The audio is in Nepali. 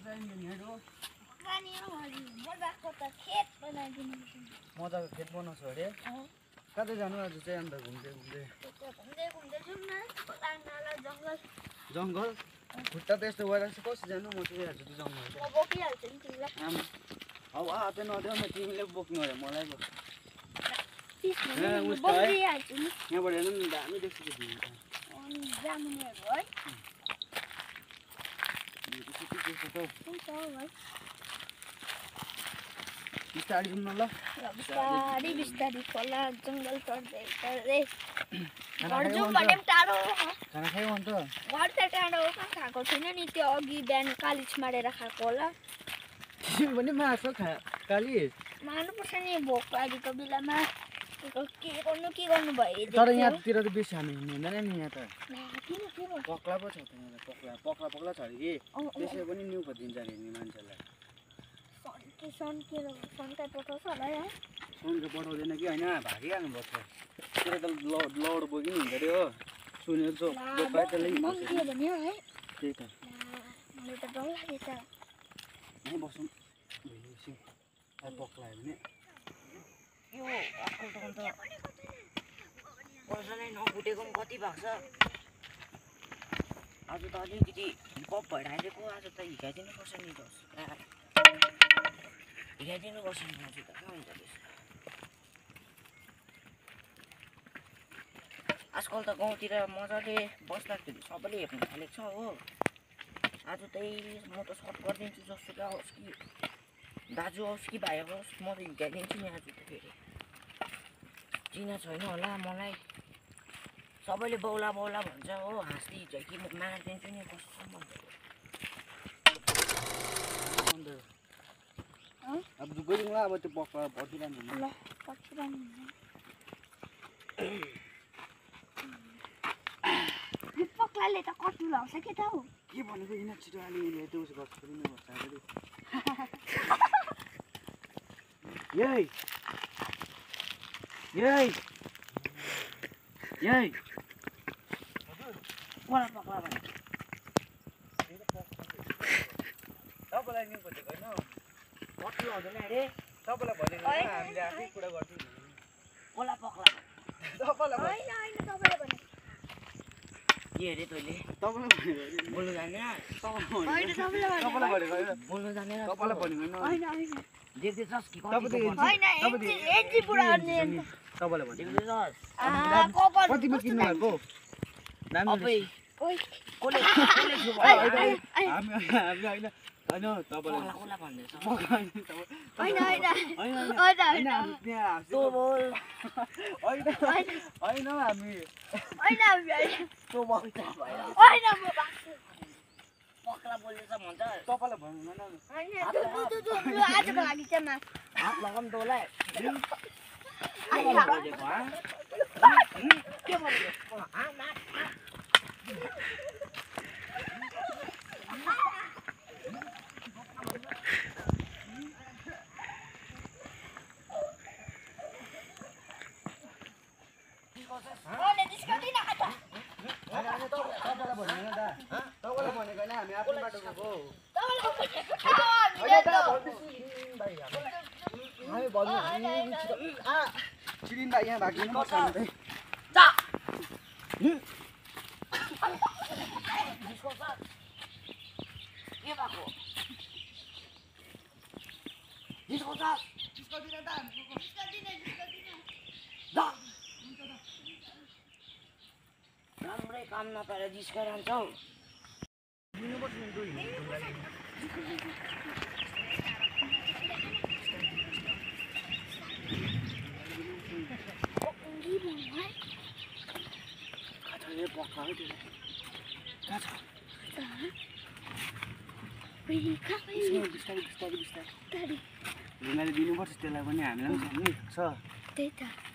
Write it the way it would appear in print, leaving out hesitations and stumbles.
मजा आइन्छ नि हेर मजाको त खेत बनाइदिनु मजाको खेत बनाउँछ अरे कतै जानु आज चाहिँ अन्त घुम्दै घुम्दै जाउँ न नाला जङ्गल जङ्गल खुट्टा त यस्तो गएर चाहिँ कसरी जानु म चाहिँ आज जङ्गल म बोकिहाल्छु नि तिमीलाई आमा अब आते नदेऊ न तिमीले बोक्नु अरे मलाई पो बोकिहाल्छु नि यहाँबाट हेर्नु नि दामी देख्छ कि जामुनेहरू है बिस्तारी जाउँ न ल बिस्तारी बिस्तारी खोला जङ्गल चढ्दै चढ्दै घर जाउँ भने पनि टाढो खाना खायौ अन्त घर त टाढो हो कहाँ खाएको छैन नि त्यो अघि बिहान कालिज मारेर खाएको होला तिमी पनि मार्छ कालिज मार्नुपर्छ नि भोक लागेको बेलामा के गर्नु भयो तर यहाँतिर त बेसी हामी हिँड्दैन नि यहाँ त पक्ला पो छ त यहाँ पक्ला छ अरे कि त्यसै पनि न्यु खोजिदिन्छ अरे नि मान्छेलाई सन्का पठाउँछ होला है सन्का पठाउँदैन कि होइन भागिहाल्नुपर्छ त्यो त लड बोकिनु हुन्छ अरे हो सुनेर चाहिँ मङ्गियो भने है त्यही त मलाई त डर लाग्यो त यहीँ बसौँ पक्लायो भने यो आजकल त पैसा नै नफुटेको पनि कति भएको छ आज त अलिकति पप भएर आइदिएको आज त हिँडाइदिनुपर्छ नि त हिँडाइदिनुपर्छ नि आज त कहाँ हुन्छ त्यसो आजकल त गाउँतिर मजाले बस्दाखेरि सबैले हेर्नु थालेको छ हो आज चाहिँ म त सर्ट गरिदिन्छु जसुकै आओस् कि दाजु आओस् कि भाइ आओस् म त हिँडाइदिन्छु नि आज त फेरि चिना छैन होला मलाई सबैले बौला बौला भन्छ हो हाँस्दै हिँड्छ कि म मारिदिन्छु नि कस्तो भन्छ अब गइदिउँ ल अब त्यो पक्ला पर्खिरहनु ल पर्खिरहनु पक्लाले त कट्नु लाउँछ के त हौ के भनेको यिनीहरू छिटो अलिअलि देउसी गर्छ पनि गर्छ यही कोला पक्ला भने तपाईँलाई नि खोजेको होइन कति हुँदैन अरे तपाईँलाई भनेको होइन हामीले आफै कुरा गर्थ्यौँ कोला पक्ला तपाईँलाई होइन तपाईँले भने के अरे तैँले तपाईँलाई बोल्नु जान्दैन होइन तपाईँले तपाईँलाई भनेको होइन बोल्नु जान्दैन तपाईँलाई भनेको होइन होइन देख्दैछस् कि होइन एन्ट्री पुरा गर्ने तपाईँलाई भनेको देख्दैछस् कतिमा किन्नु भएको अबै कसले हामी होइन होइन तपाईँलाई कोला भन्दैछ होइन तँ बोल होइन हामी तँ बोल त भएर होइन म पक्ला बोल्दैछ भन्छ तपाईँलाई भन्नु आजको लागि चाहिँ हात लगाऊँ तँलाई के भनेको तपाईँलाई भनेको होइन हामी आफ्नो बाटो गएको चिरिन्दा यहाँ भागिनु पर्छ हामी के भएको राम्रै काम नपाएर जिस्काइरहन्छौ दिनुपर्छ नि दुई पक्का है त्यो कहाँ छ बिस्तारै बिस्तारै बिस्तारै दिनुपर्छ त्यसलाई पनि हामीलाई पनि छ त्यही त